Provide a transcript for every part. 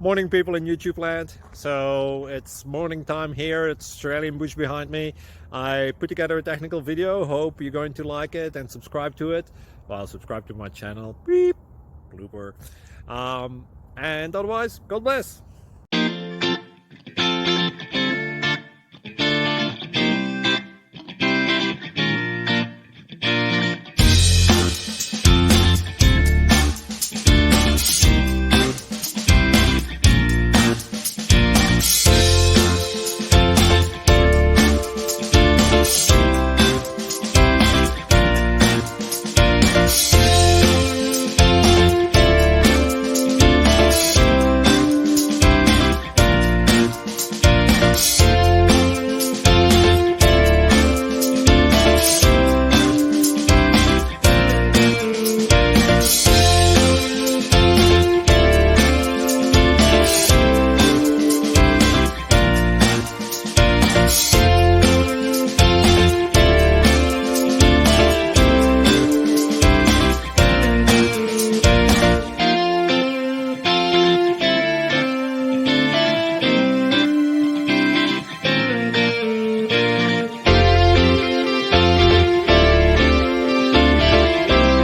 Morning, people in YouTube land. So it's morning time here. It's Australian bush behind me. I put together a technical video. Hope you're going to like it and subscribe to it. Well, subscribe to my channel. Beep. Blooper. And otherwise, God bless.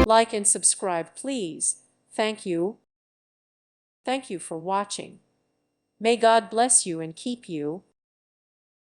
Like and subscribe, please. Thank you. Thank you for watching. May God bless you and keep you.